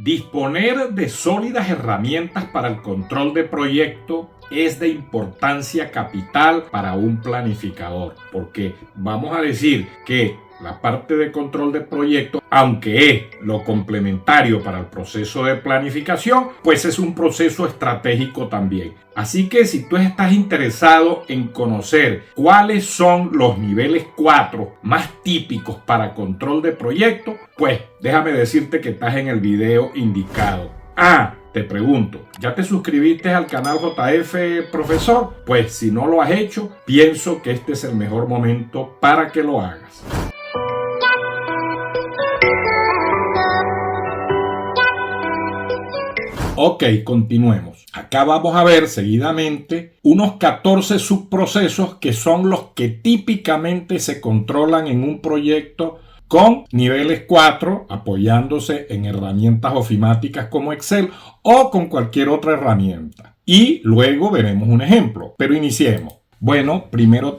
Disponer de sólidas herramientas para el control de proyecto es de importancia capital para un planificador, porque vamos a decir que la parte de control de proyecto, aunque es lo complementario para el proceso de planificación, pues es un proceso estratégico también. Así que si tú estás interesado en conocer cuáles son los niveles 4 más típicos para control de proyecto, pues déjame decirte que estás en el video indicado. Te pregunto, ¿ya te suscribiste al canal JF Profesor? Pues si no lo has hecho, pienso que este es el mejor momento para que lo hagas. Ok, continuemos. Acá vamos a ver seguidamente unos 14 subprocesos que son los que típicamente se controlan en un proyecto con niveles 4, apoyándose en herramientas ofimáticas como Excel o con cualquier otra herramienta. Y luego veremos un ejemplo, pero iniciemos. Bueno, primero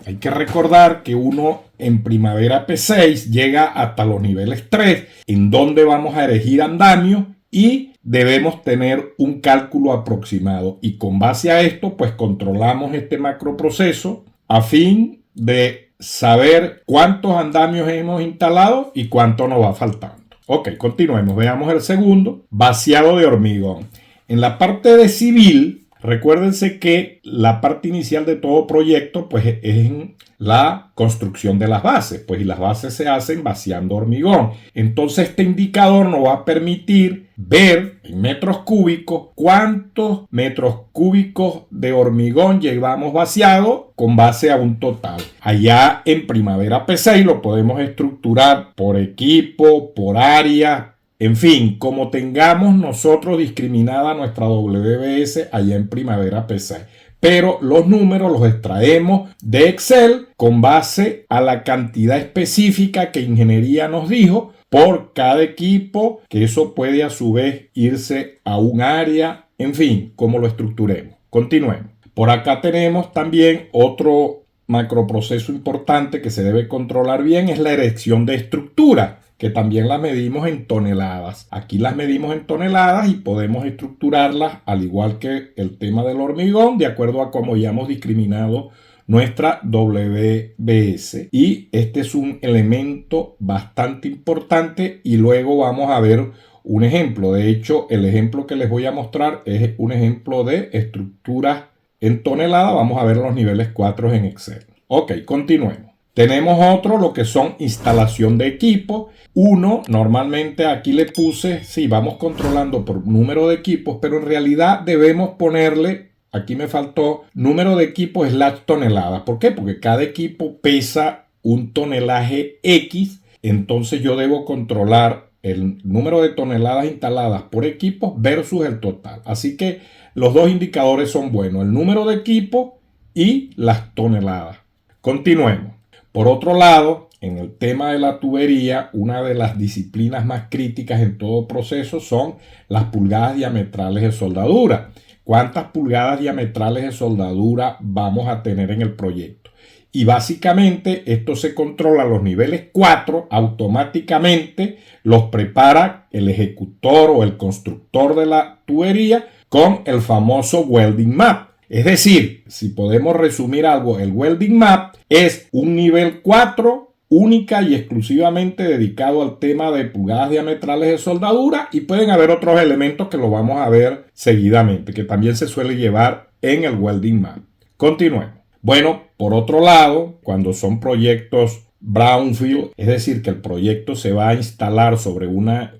hay que recordar que uno en Primavera P6 llega hasta los niveles 3, en donde vamos a elegir andamio y debemos tener un cálculo aproximado. Y con base a esto, pues controlamos este macroproceso a fin de saber cuántos andamios hemos instalado y cuánto nos va faltando. Ok, continuemos. Veamos el segundo, vaciado de hormigón. En la parte de civil, recuérdense que la parte inicial de todo proyecto pues es la construcción de las bases, pues y las bases se hacen vaciando hormigón. Entonces este indicador nos va a permitir ver en metros cúbicos cuántos metros cúbicos de hormigón llevamos vaciado con base a un total. Allá en Primavera P6 lo podemos estructurar por equipo, por área, en fin, como tengamos nosotros discriminada nuestra WBS allá en Primavera P6. Pero los números los extraemos de Excel con base a la cantidad específica que ingeniería nos dijo por cada equipo, que eso puede a su vez irse a un área, en fin, como lo estructuremos. Continuemos. Por acá tenemos también otro macroproceso importante que se debe controlar bien, es la erección de estructura, que también las medimos en toneladas. Aquí las medimos en toneladas y podemos estructurarlas al igual que el tema del hormigón, de acuerdo a cómo ya hemos discriminado nuestra WBS. Y este es un elemento bastante importante y luego vamos a ver un ejemplo. De hecho, el ejemplo que les voy a mostrar es un ejemplo de estructuras en tonelada. Vamos a ver los niveles 4 en Excel. Ok, continuemos. Tenemos otro, lo que son instalación de equipo. Uno, normalmente aquí le puse, sí, vamos controlando por número de equipos, pero en realidad debemos ponerle, aquí me faltó, número de equipos / toneladas. ¿Por qué? Porque cada equipo pesa un tonelaje X, entonces yo debo controlar el número de toneladas instaladas por equipos versus el total. Así que los dos indicadores son buenos, el número de equipos y las toneladas. Continuemos. Por otro lado, en el tema de la tubería, una de las disciplinas más críticas en todo proceso son las pulgadas diametrales de soldadura. ¿Cuántas pulgadas diametrales de soldadura vamos a tener en el proyecto? Y básicamente esto se controla a los niveles 4, automáticamente los prepara el ejecutor o el constructor de la tubería con el famoso welding map. Es decir, si podemos resumir algo, el welding map es un nivel 4 única y exclusivamente dedicado al tema de pulgadas diametrales de soldadura, y pueden haber otros elementos que lo vamos a ver seguidamente, que también se suele llevar en el welding map. Continuemos. Bueno, por otro lado, cuando son proyectos brownfield, es decir, que el proyecto se va a instalar sobre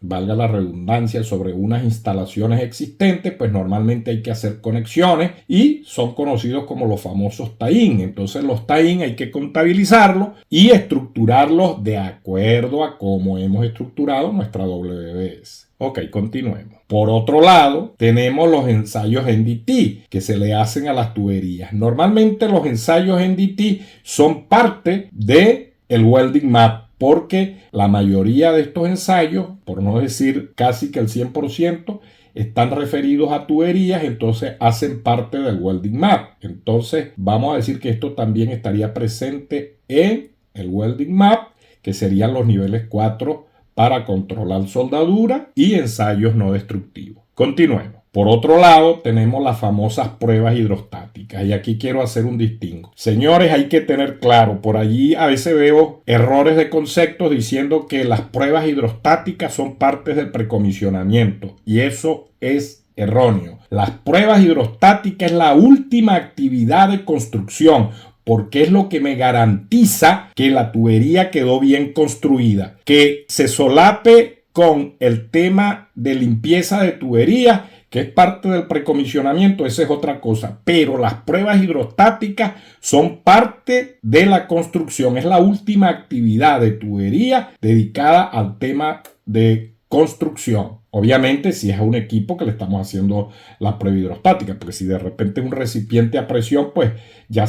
valga la redundancia, sobre unas instalaciones existentes, pues normalmente hay que hacer conexiones y son conocidos como los famosos tie-in. Entonces los tie-in hay que contabilizarlos y estructurarlos de acuerdo a cómo hemos estructurado nuestra WBS. Ok, continuemos. Por otro lado, tenemos los ensayos NDT que se le hacen a las tuberías. Normalmente los ensayos NDT son parte de el welding map, porque la mayoría de estos ensayos, por no decir casi que el 100%, están referidos a tuberías, entonces hacen parte del welding map. Entonces vamos a decir que esto también estaría presente en el welding map, que serían los niveles 4 para controlar soldadura y ensayos no destructivos. Continuemos. Por otro lado, tenemos las famosas pruebas hidrostáticas y aquí quiero hacer un distingo. Señores, hay que tener claro, por allí a veces veo errores de conceptos diciendo que las pruebas hidrostáticas son partes del precomisionamiento y eso es erróneo. Las pruebas hidrostáticas es la última actividad de construcción, porque es lo que me garantiza que la tubería quedó bien construida. Que se solape con el tema de limpieza de tubería, que es parte del precomisionamiento, esa es otra cosa. Pero las pruebas hidrostáticas son parte de la construcción. Es la última actividad de tubería dedicada al tema de construcción. Obviamente, si es a un equipo que le estamos haciendo la prueba hidrostática, porque si de repente es un recipiente a presión, pues ya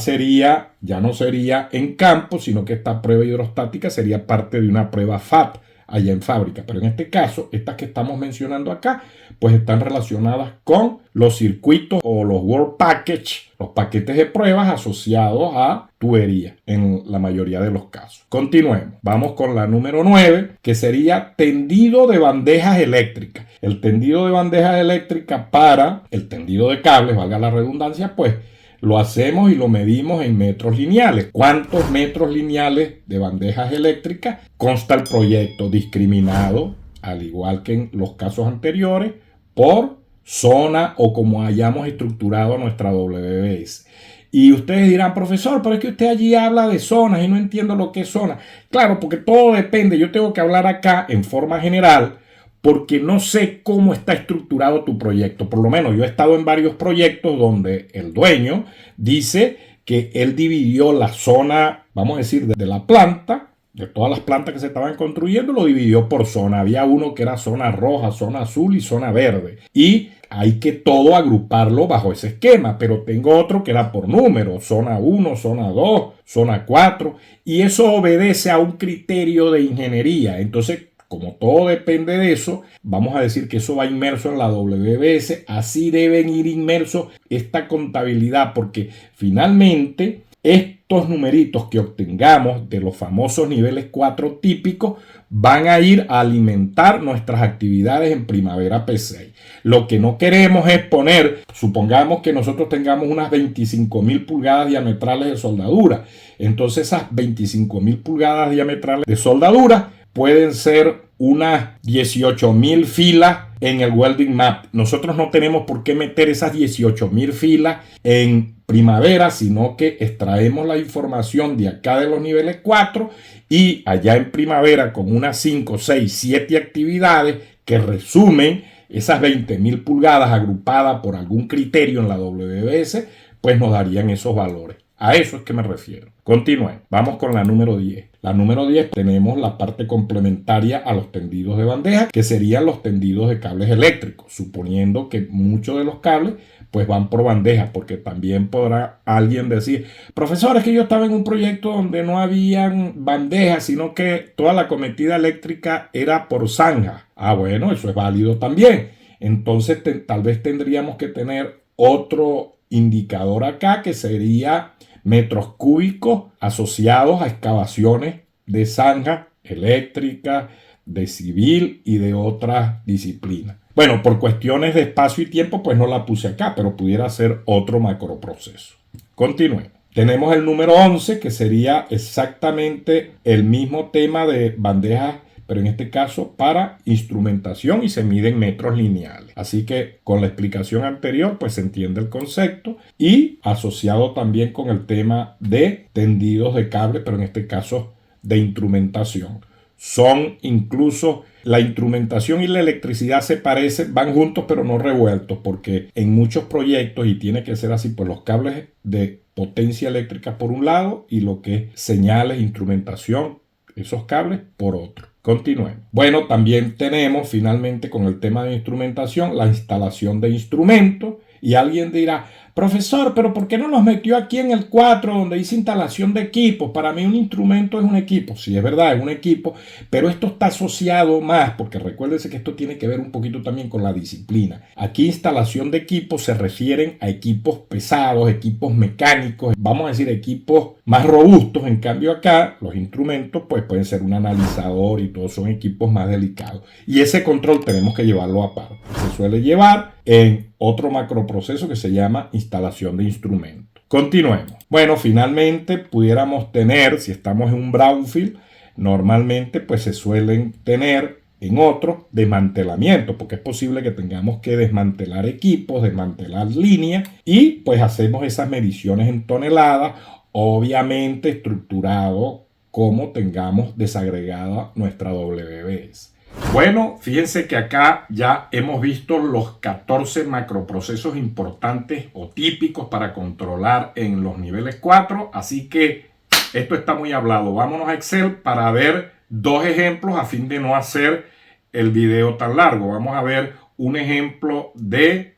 no sería en campo, sino que esta prueba hidrostática sería parte de una prueba FAT allá en fábrica. Pero en este caso, estas que estamos mencionando acá, pues están relacionadas con los circuitos o los Work Package, los paquetes de pruebas asociados a tubería en la mayoría de los casos. Continuemos. Vamos con la número 9, que sería tendido de bandejas eléctricas. El tendido de bandejas eléctricas para el tendido de cables, valga la redundancia, pues lo hacemos y lo medimos en metros lineales. ¿Cuántos metros lineales de bandejas eléctricas? Consta el proyecto discriminado, al igual que en los casos anteriores, por zona o como hayamos estructurado nuestra WBS. Y ustedes dirán, profesor, pero es que usted allí habla de zonas y no entiendo lo que es zona. Claro, porque todo depende. Yo tengo que hablar acá en forma general porque no sé cómo está estructurado tu proyecto. Por lo menos yo he estado en varios proyectos donde el dueño dice que él dividió la zona, vamos a decir, de la planta, de todas las plantas que se estaban construyendo, lo dividió por zona. Había uno que era zona roja, zona azul y zona verde. Y hay que todo agruparlo bajo ese esquema, pero tengo otro que era por número, zona 1, zona 2, zona 4, y eso obedece a un criterio de ingeniería. Entonces, como todo depende de eso, vamos a decir que eso va inmerso en la WBS. Así deben ir inmersos esta contabilidad, porque finalmente estos numeritos que obtengamos de los famosos niveles 4 típicos van a ir a alimentar nuestras actividades en Primavera P6. Lo que no queremos es poner, supongamos que nosotros tengamos unas 25.000 pulgadas diametrales de soldadura. Entonces esas 25.000 pulgadas diametrales de soldadura pueden ser unas 18.000 filas en el welding map. Nosotros no tenemos por qué meter esas 18.000 filas en Primavera, sino que extraemos la información de acá de los niveles 4 y allá en Primavera con unas 5, 6, 7 actividades que resumen esas 20.000 pulgadas agrupadas por algún criterio en la WBS, pues nos darían esos valores. A eso es que me refiero. Continúen. Vamos con la número 10. La número 10 tenemos la parte complementaria a los tendidos de bandeja, que serían los tendidos de cables eléctricos, suponiendo que muchos de los cables pues van por bandeja, porque también podrá alguien decir, profesor, es que yo estaba en un proyecto donde no habían bandejas, sino que toda la cometida eléctrica era por zanja. Ah, bueno, eso es válido también. Entonces tal vez tendríamos que tener otro indicador acá, que sería metros cúbicos asociados a excavaciones de zanja eléctrica, de civil y de otras disciplinas. Bueno, por cuestiones de espacio y tiempo, pues no la puse acá, pero pudiera ser otro macroproceso. Continuemos. Tenemos el número 11, que sería exactamente el mismo tema de bandejas, pero en este caso para instrumentación y se mide en metros lineales. Así que con la explicación anterior pues se entiende el concepto y asociado también con el tema de tendidos de cable, pero en este caso de instrumentación. Son incluso la instrumentación y la electricidad se parecen, van juntos pero no revueltos, porque en muchos proyectos, y tiene que ser así, pues los cables de potencia eléctrica por un lado y lo que es señales, instrumentación, esos cables por otro. Continuemos. Bueno, también tenemos finalmente con el tema de instrumentación la instalación de instrumentos Y alguien dirá, profesor, pero ¿por qué no los metió aquí en el 4 donde dice instalación de equipos? Para mí un instrumento es un equipo. Sí, es verdad, es un equipo, pero esto está asociado más, porque recuérdense que esto tiene que ver un poquito también con la disciplina. Aquí instalación de equipos se refieren a equipos pesados, equipos mecánicos, vamos a decir equipos más robustos. En cambio acá los instrumentos pues pueden ser un analizador y todos son equipos más delicados. Y ese control tenemos que llevarlo aparte. Se suele llevar en otro macroproceso que se llama instalación de instrumentos. Continuemos. Bueno, finalmente pudiéramos tener, si estamos en un brownfield, normalmente pues se suelen tener en otro desmantelamiento, porque es posible que tengamos que desmantelar equipos, desmantelar líneas y pues hacemos esas mediciones en toneladas, obviamente estructurado como tengamos desagregada nuestra WBS. Bueno, fíjense que acá ya hemos visto los 14 macroprocesos importantes o típicos para controlar en los niveles 4, así que esto está muy hablado. Vámonos a Excel para ver dos ejemplos a fin de no hacer el video tan largo. Vamos a ver un ejemplo de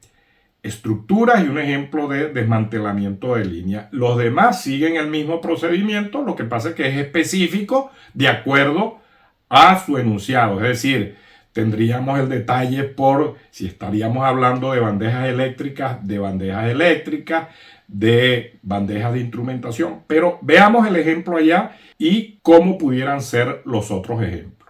estructuras y un ejemplo de desmantelamiento de línea. Los demás siguen el mismo procedimiento, lo que pasa es que es específico de acuerdo a su enunciado, es decir, tendríamos el detalle por si estaríamos hablando de bandejas eléctricas, de bandejas de instrumentación, pero veamos el ejemplo allá y cómo pudieran ser los otros ejemplos.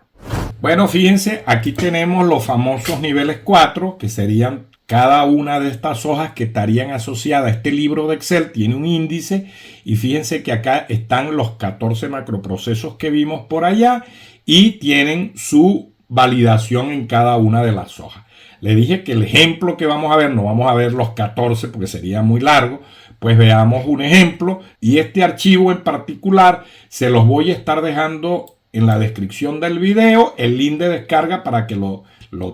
Bueno, fíjense, aquí tenemos los famosos niveles 4, que serían cada una de estas hojas que estarían asociadas a este libro de Excel. Tiene un índice y fíjense que acá están los 14 macroprocesos que vimos por allá y tienen su validación en cada una de las hojas. Le dije que el ejemplo que vamos a ver, no vamos a ver los 14 porque sería muy largo, pues veamos un ejemplo y este archivo en particular se los voy a estar dejando en la descripción del video, el link de descarga para que lo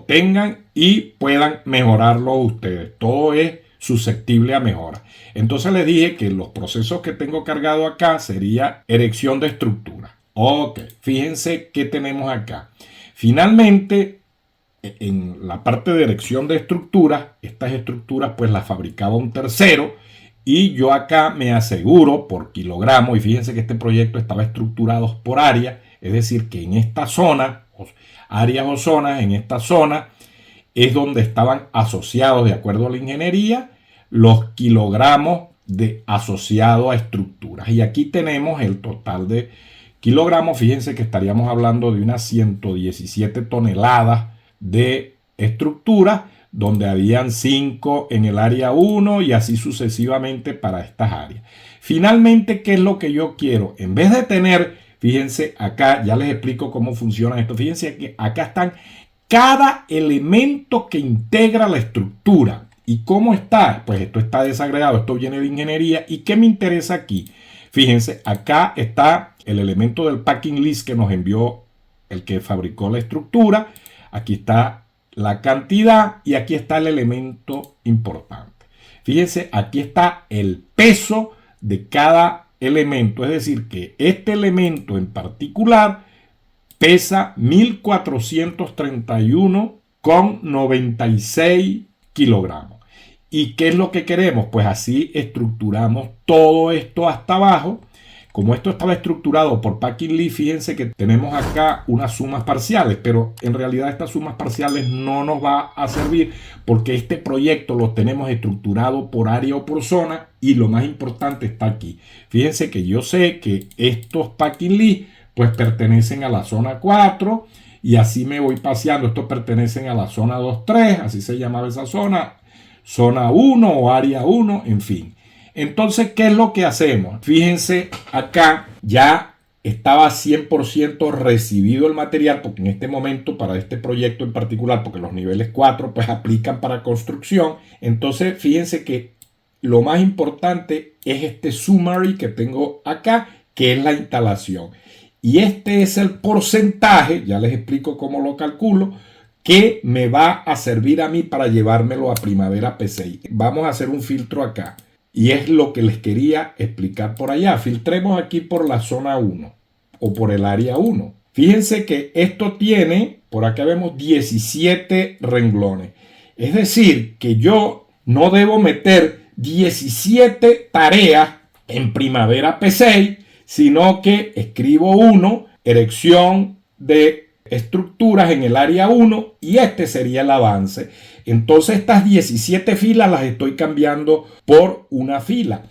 tengan y puedan mejorarlo ustedes. Todo es susceptible a mejora. Entonces les dije que los procesos que tengo cargado acá sería erección de estructura. Ok, fíjense qué tenemos acá. Finalmente, en la parte de erección de estructuras, estas estructuras pues las fabricaba un tercero y yo acá me aseguro por kilogramo, y fíjense que este proyecto estaba estructurado por área, es decir que en esta zona, áreas o zonas, en esta zona es donde estaban asociados de acuerdo a la ingeniería los kilogramos de asociado a estructuras. Y aquí tenemos el total de kilogramos. Fíjense que estaríamos hablando de unas 117 toneladas de estructura, donde habían 5 en el área 1 y así sucesivamente para estas áreas. Finalmente, ¿qué es lo que yo quiero? En vez de tener, fíjense acá, ya les explico cómo funciona esto. Fíjense que acá están cada elemento que integra la estructura. ¿Y cómo está? Pues esto está desagregado, esto viene de ingeniería. ¿Y qué me interesa aquí? Fíjense, acá está el elemento del packing list que nos envió el que fabricó la estructura. Aquí está la cantidad y aquí está el elemento importante. Fíjense, aquí está el peso de cada elemento. Es decir, que este elemento en particular pesa 1431,96 kilogramos. ¿Y qué es lo que queremos? Pues así estructuramos todo esto hasta abajo. Como esto estaba estructurado por packing list, fíjense que tenemos acá unas sumas parciales, pero en realidad estas sumas parciales no nos va a servir porque este proyecto lo tenemos estructurado por área o por zona y lo más importante está aquí. Fíjense que yo sé que estos packing list pues pertenecen a la zona 4 y así me voy paseando. Estos pertenecen a la zona 2-3, así se llamaba esa zona, zona 1 o área 1, en fin. Entonces, ¿qué es lo que hacemos? Fíjense, acá ya estaba 100% recibido el material, porque en este momento, para este proyecto en particular, porque los niveles 4 pues aplican para construcción. Entonces, fíjense que lo más importante es este summary que tengo acá, que es la instalación. Y este es el porcentaje, ya les explico cómo lo calculo, que me va a servir a mí para llevármelo a Primavera PCI. Vamos a hacer un filtro acá. Y es lo que les quería explicar por allá. Filtremos aquí por la zona 1 o por el área 1. Fíjense que esto tiene, por acá vemos 17 renglones. Es decir, que yo no debo meter 17 tareas en Primavera P6, sino que escribo 1, erección de estructuras en el área 1, y este sería el avance. Entonces estas 17 filas las estoy cambiando por una fila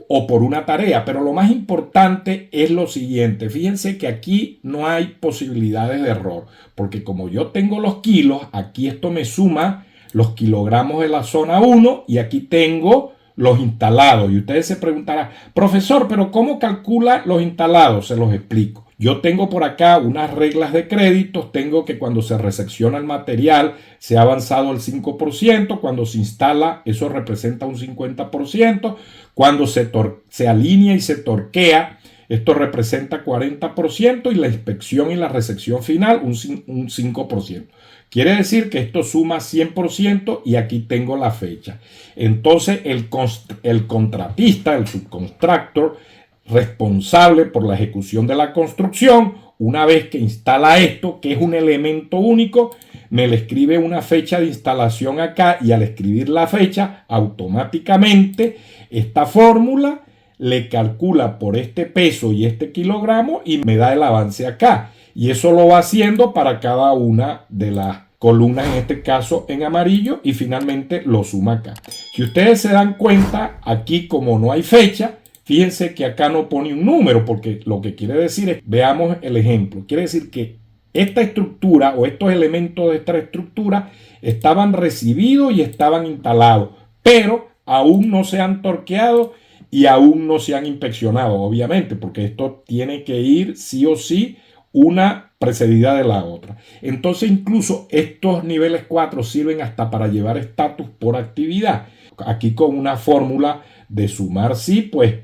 o por una tarea, pero lo más importante es lo siguiente. Fíjense que aquí no hay posibilidades de error, porque como yo tengo los kilos, aquí esto me suma los kilogramos de la zona 1 y aquí tengo los instalados. Y ustedes se preguntarán, profesor, pero ¿cómo calcula los instalados? Se los explico. Yo tengo por acá unas reglas de créditos. Tengo que cuando se resecciona el material se ha avanzado el 5%. Cuando se instala, eso representa un 50%. Cuando se alinea y se torquea, esto representa 40%. Y la inspección y la resección final, un 5%. Quiere decir que esto suma 100% y aquí tengo la fecha. Entonces el contratista, el subcontractor, responsable por la ejecución de la construcción, una vez que instala esto, que es un elemento único, me le escribe una fecha de instalación acá, y al escribir la fecha, automáticamente esta fórmula le calcula por este peso y este kilogramo y me da el avance acá. Y eso lo va haciendo para cada una de las columnas, en este caso en amarillo, y finalmente lo suma acá. Si ustedes se dan cuenta, aquí como no hay fecha, fíjense que acá no pone un número, porque lo que quiere decir es, veamos el ejemplo, quiere decir que esta estructura o estos elementos de esta estructura estaban recibidos y estaban instalados, pero aún no se han torqueado y aún no se han inspeccionado, obviamente, porque esto tiene que ir sí o sí una precedida de la otra. Entonces incluso estos niveles 4 sirven hasta para llevar estatus por actividad. Aquí con una fórmula de sumar sí, pues,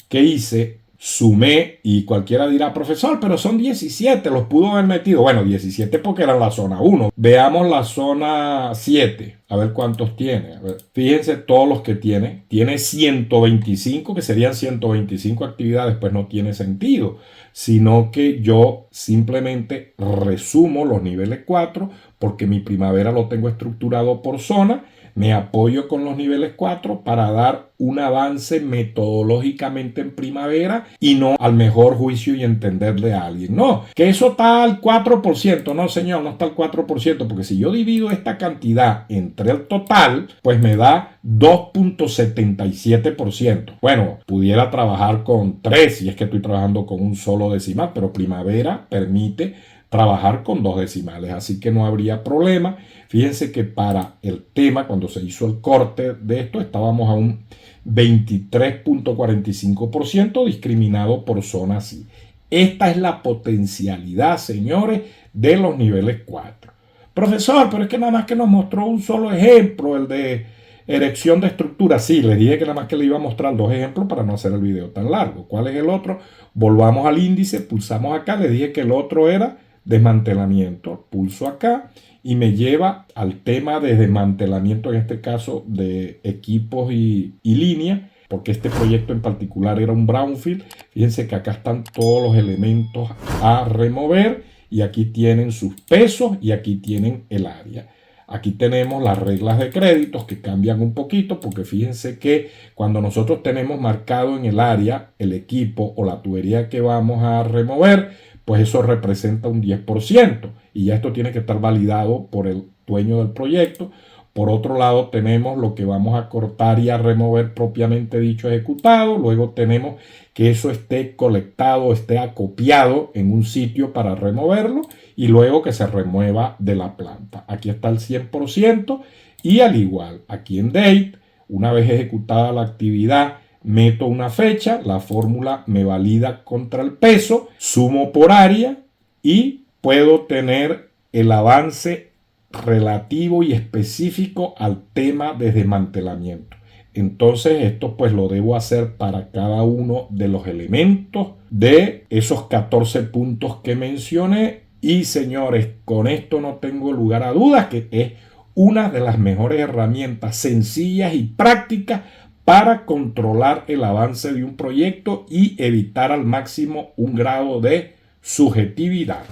¿qué hice? Sumé, y cualquiera dirá, profesor, pero son 17, los pudo haber metido. Bueno, 17 porque era la zona 1. Veamos la zona 7, a ver cuántos tiene. A ver, fíjense todos los que tiene. Tiene 125, que serían 125 actividades, pues no tiene sentido, sino que yo simplemente resumo los niveles 4, porque mi primavera lo tengo estructurado por zona. Me apoyo con los niveles 4 para dar un avance metodológicamente en primavera y no al mejor juicio y entenderle a alguien. No, que eso está al 4%. No, señor, no está al 4%, porque si yo divido esta cantidad entre el total, pues me da 2.77%. Bueno, pudiera trabajar con 3 si es que estoy trabajando con un solo decimal, pero primavera permite trabajar con 2 decimales, así que no habría problema. Fíjense que para el tema, cuando se hizo el corte de esto, estábamos a un 23.45% discriminado por zona sí. Esta es la potencialidad, señores, de los niveles 4. Profesor, pero es que nada más que nos mostró un solo ejemplo, el de erección de estructura. Sí, les dije que nada más que le iba a mostrar 2 ejemplos para no hacer el video tan largo. ¿Cuál es el otro? Volvamos al índice, pulsamos acá, les dije que el otro era desmantelamiento. Pulso acá y me lleva al tema de desmantelamiento, en este caso de equipos y línea, porque este proyecto en particular era un brownfield. Fíjense que acá están todos los elementos a remover y aquí tienen sus pesos y aquí tienen el área. Aquí tenemos las reglas de créditos que cambian un poquito, porque fíjense que cuando nosotros tenemos marcado en el área el equipo o la tubería que vamos a remover, pues eso representa un 10%, y ya esto tiene que estar validado por el dueño del proyecto. Por otro lado tenemos lo que vamos a cortar y a remover propiamente dicho ejecutado. Luego tenemos que eso esté colectado, esté acopiado en un sitio para removerlo, y luego que se remueva de la planta. Aquí está el 100%, y al igual aquí en Date, una vez ejecutada la actividad, meto una fecha, la fórmula me valida contra el peso, sumo por área y puedo tener el avance relativo y específico al tema de desmantelamiento. Entonces esto pues lo debo hacer para cada uno de los elementos de esos 14 puntos que mencioné. Y señores, con esto no tengo lugar a dudas que es una de las mejores herramientas sencillas y prácticas para controlar el avance de un proyecto y evitar al máximo un grado de subjetividad.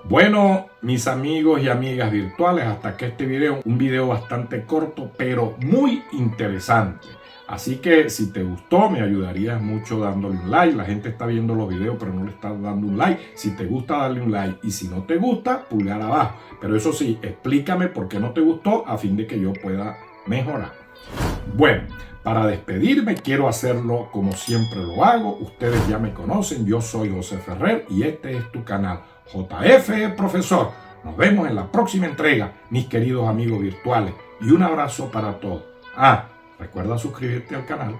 Bueno, mis amigos y amigas virtuales, hasta aquí este video, un video bastante corto, pero muy interesante. Así que si te gustó, me ayudarías mucho dándole un like. La gente está viendo los videos, pero no le está dando un like. Si te gusta, dale un like. Y si no te gusta, pulgar abajo. Pero eso sí, explícame por qué no te gustó a fin de que yo pueda mejorar. Bueno, para despedirme quiero hacerlo como siempre lo hago. Ustedes ya me conocen, yo soy José Ferrer y este es tu canal JF Profesor. Nos vemos en la próxima entrega, mis queridos amigos virtuales. Y un abrazo para todos. Recuerda suscribirte al canal.